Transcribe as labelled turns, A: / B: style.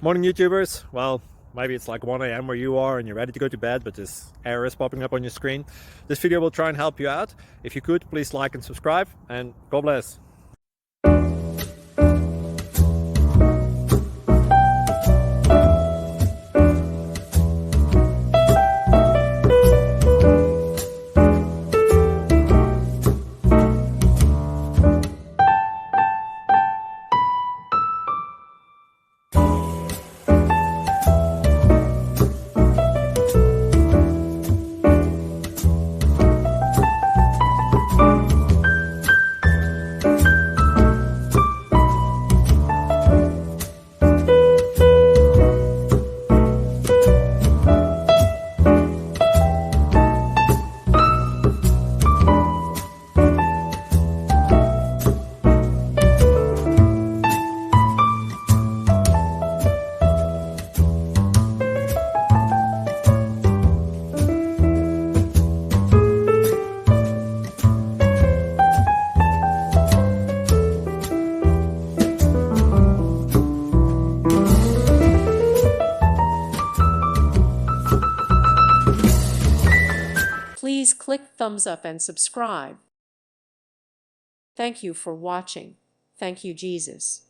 A: Morning YouTubers. Well, maybe it's like 1 a.m. where you are and you're ready to go to bed, but this error is popping up on your screen. This video will try and help you out. If you could, please like and subscribe, and God bless.
B: Please click thumbs up and subscribe. Thank you for watching. Thank you, Jesus.